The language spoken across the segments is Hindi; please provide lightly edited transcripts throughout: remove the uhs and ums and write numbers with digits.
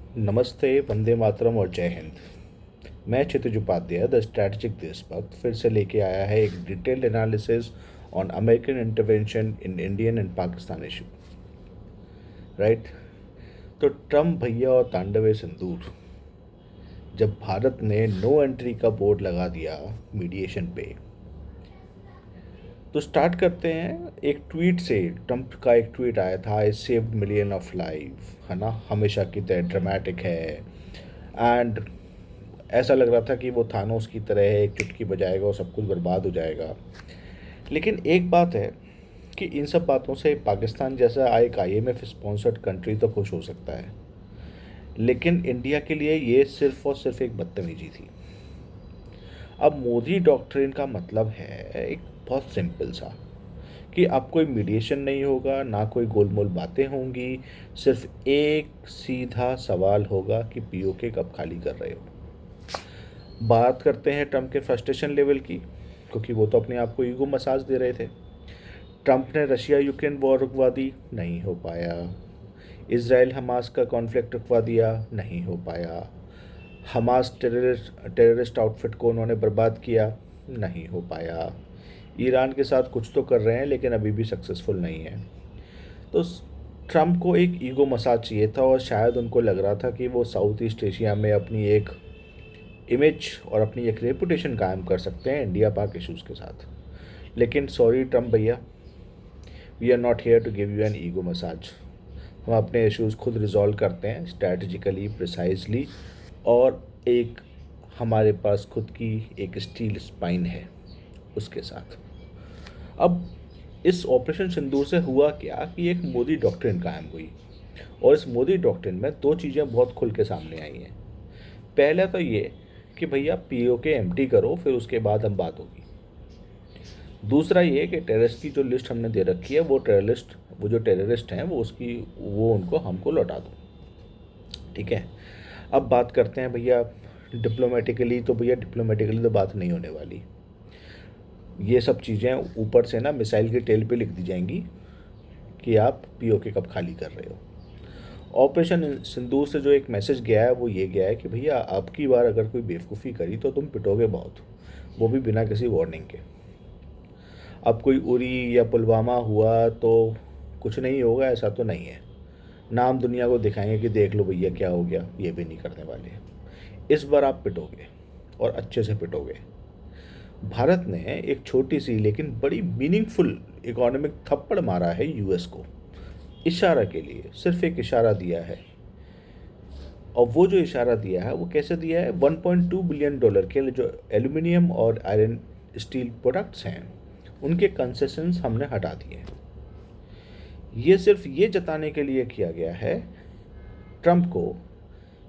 नमस्ते, वंदे मातरम और जय हिंद। मैं क्षितिज उपाध्याय द स्ट्रैटेजिक देशभक्त फिर से लेके आया है एक detailed analysis on American intervention in Indian and Pakistan issue. Right. तो ट्रम्प भैया और तांडवे सिंदूर, जब भारत ने नो एंट्री का बोर्ड लगा दिया मीडिएशन पे, तो स्टार्ट करते हैं एक ट्वीट से। ट्रम्प का एक ट्वीट आया था, I saved million of life, है ना, हमेशा की तरह ड्रामेटिक है। एंड ऐसा लग रहा था कि वो थानोस की तरह है, एक चुटकी बजाएगा और सब कुछ बर्बाद हो जाएगा। लेकिन एक बात है कि इन सब बातों से पाकिस्तान जैसा एक आईएमएफ स्पॉन्सर्ड कंट्री तो खुश हो सकता है, लेकिन इंडिया के लिए ये सिर्फ और सिर्फ एक बदतमीजी थी। अब मोदी डॉक्ट्रिन का मतलब है एक बहुत सिंपल सा, कि अब कोई मीडिएशन नहीं होगा, ना कोई गोलमोल बातें होंगी, सिर्फ एक सीधा सवाल होगा कि पीओके कब खाली कर रहे हो। बात करते हैं ट्रम्प के फ्रस्ट्रेशन लेवल की, क्योंकि वो तो अपने आप को ईगो मसाज दे रहे थे। ट्रम्प ने रशिया यूक्रेन वॉर रुकवा दी, नहीं हो पाया। इसराइल हमास का कॉन्फ्लिक्ट रुकवा दिया, नहीं हो पाया। हमास टेररिस्ट आउटफिट को उन्होंने बर्बाद किया, नहीं हो पाया। ईरान के साथ कुछ तो कर रहे हैं, लेकिन अभी भी सक्सेसफुल नहीं है। तो ट्रम्प को एक ईगो मसाज चाहिए था, और शायद उनको लग रहा था कि वो साउथ ईस्ट एशिया में अपनी एक इमेज और अपनी एक रेपुटेशन कायम कर सकते हैं इंडिया पाक इश्यूज़ के साथ। लेकिन सॉरी ट्रम्प भैया, we are not here to give you an ego massage. हम अपने इश्यूज़ खुद रिजॉल्व करते हैं स्ट्रैटेजिकली, प्रिसाइजली, और एक हमारे पास खुद की एक स्टील स्पाइन है उसके साथ। अब इस ऑपरेशन सिंदूर से हुआ क्या कि एक मोदी डॉक्ट्रिन कायम हुई, और इस मोदी डॉक्ट्रिन में दो चीज़ें बहुत खुल के सामने आई हैं। पहला तो ये कि भैया पीओके एम्प्टी करो, फिर उसके बाद हम बात होगी। दूसरा ये कि टेररिस्ट की जो लिस्ट हमने दे रखी है, वो जो टेररिस्ट हैं वो उनको हमको लौटा दो। ठीक है। अब बात करते हैं भैया डिप्लोमेटिकली। तो भैया डिप्लोमेटिकली तो बात नहीं होने वाली। ये सब चीज़ें ऊपर से ना मिसाइल की टेल पे लिख दी जाएंगी कि आप पीओके कब खाली कर रहे हो। ऑपरेशन सिंदूर से जो एक मैसेज गया है वो ये गया है कि भैया अब की बार अगर कोई बेवकूफ़ी करी तो तुम पिटोगे बहुत, वो भी बिना किसी वार्निंग के। अब कोई उरी या पुलवामा हुआ तो कुछ नहीं होगा, ऐसा तो नहीं है। नाम दुनिया को दिखाएंगे कि देख लो भैया क्या हो गया, ये भी नहीं करने वाले। इस बार आप पिटोगे, और अच्छे से पिटोगे। भारत ने एक छोटी सी लेकिन बड़ी मीनिंगफुल इकोनॉमिक थप्पड़ मारा है यूएस को, इशारा के लिए, सिर्फ एक इशारा दिया है। और वो जो इशारा दिया है वो कैसे दिया है, 1.2 बिलियन डॉलर के लिए जो एल्यूमिनियम और आयरन स्टील प्रोडक्ट्स हैं उनके कंसेशंस हमने हटा दिए। ये सिर्फ ये जताने के लिए किया गया है ट्रम्प को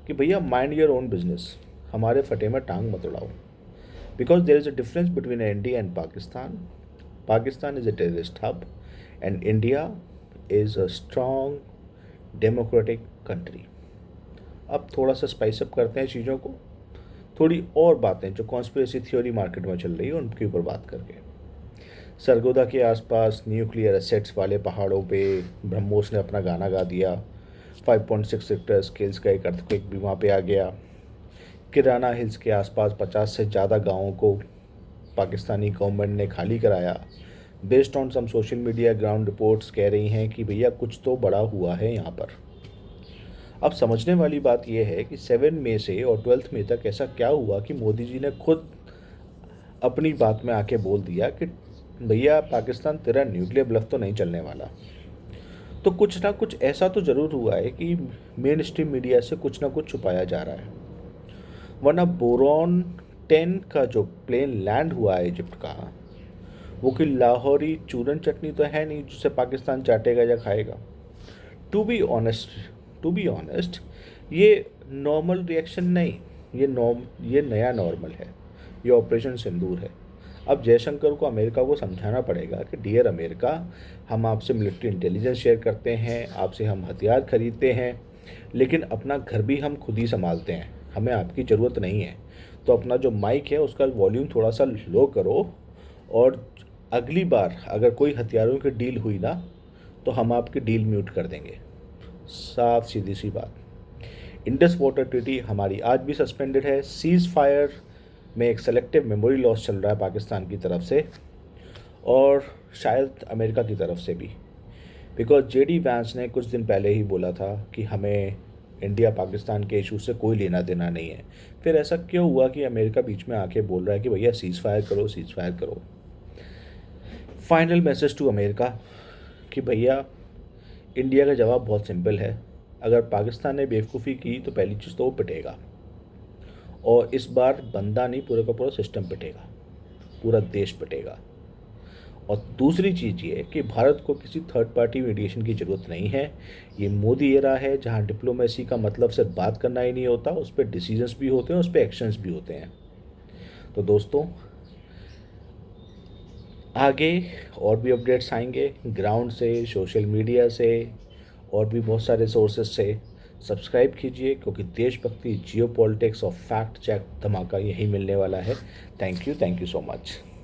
कि भैया माइंड योर ओन बिजनेस, हमारे फटे में टांग मत उड़ाओ। Because there is a difference between India and Pakistan. Pakistan is a terrorist hub and India is a strong democratic country. अब थोड़ा सा स्पाइस अप करते हैं चीज़ों को, थोड़ी और बातें जो कॉन्स्पिरेसी थ्योरी मार्केट में चल रही है उनके ऊपर बात करके। सरगोदा के आसपास न्यूक्लियर एसेट्स वाले पहाड़ों पे ब्रह्मोस ने अपना गाना गा दिया। 5.6 रिक्टर स्केल्स का एक अर्थक्वेक भी वहाँ पे आ गया। किराना हिल्स के आसपास 50 से ज़्यादा गाँवों को पाकिस्तानी गवर्नमेंट ने खाली कराया। Based on some social media ground reports कह रही हैं कि भैया कुछ तो बड़ा हुआ है यहाँ पर। अब समझने वाली बात यह है कि 7 मई से और 12 मई तक ऐसा क्या हुआ कि मोदी जी ने खुद अपनी बात में आके बोल दिया कि भैया पाकिस्तान तेरा न्यूक्लियर ब्लफ तो नहीं चलने वाला। तो कुछ ना कुछ ऐसा तो ज़रूर हुआ है कि मेन स्ट्रीम मीडिया से कुछ ना कुछ छुपाया जा रहा है। वरना बोरॉन 10 का जो प्लेन लैंड हुआ है इजिप्ट का, वो कि लाहौरी चूरन चटनी तो है नहीं जिससे पाकिस्तान चाटेगा या खाएगा। To be honest to be honest, ये नॉर्मल रिएक्शन नहीं, ये नया नॉर्मल है। ये ऑपरेशन सिंदूर है। अब जयशंकर को अमेरिका को समझाना पड़ेगा कि डियर अमेरिका, हम आपसे मिलिट्री इंटेलिजेंस शेयर करते हैं, आपसे हम हथियार खरीदते हैं, लेकिन अपना घर भी हम खुद ही संभालते हैं, हमें आपकी ज़रूरत नहीं है। तो अपना जो माइक है उसका वॉल्यूम थोड़ा सा लो करो, और अगली बार अगर कोई हथियारों की डील हुई ना, तो हम आपकी डील म्यूट कर देंगे। साफ सीधी सी बात। इंडस वाटर ट्रीटी हमारी आज भी सस्पेंडेड है। सीज़ फायर में एक सेलेक्टिव मेमोरी लॉस चल रहा है पाकिस्तान की तरफ से और शायद अमेरिका की तरफ से भी, बिकॉज जेडी वैंस ने कुछ दिन पहले ही बोला था कि हमें इंडिया पाकिस्तान के इशू से कोई लेना देना नहीं है। फिर ऐसा क्यों हुआ कि अमेरिका बीच में आके बोल रहा है कि भैया सीज़ फायर करो, सीज़ फायर करो। फाइनल मैसेज टू अमेरिका कि भैया इंडिया का जवाब बहुत सिंपल है, अगर पाकिस्तान ने बेवकूफ़ी की तो पहली चीज़ तो वो पिटेगा, और इस बार बंदा नहीं पूरा का पूरा सिस्टम पिटेगा, पूरा देश पिटेगा। और दूसरी चीज़ ये कि भारत को किसी थर्ड पार्टी मीडिएशन की ज़रूरत नहीं है। ये मोदी एरा है जहाँ डिप्लोमेसी का मतलब सिर्फ बात करना ही नहीं होता, उस पर डिसीजंस भी होते हैं, उस पर एक्शंस भी होते हैं। तो दोस्तों आगे और भी अपडेट्स आएंगे ग्राउंड से, सोशल मीडिया से और भी बहुत सारे सोर्सेज से। सब्सक्राइब कीजिए क्योंकि देशभक्ति, जियो पॉलिटिक्स और फैक्ट चेक धमाका यही मिलने वाला है। Thank you so much.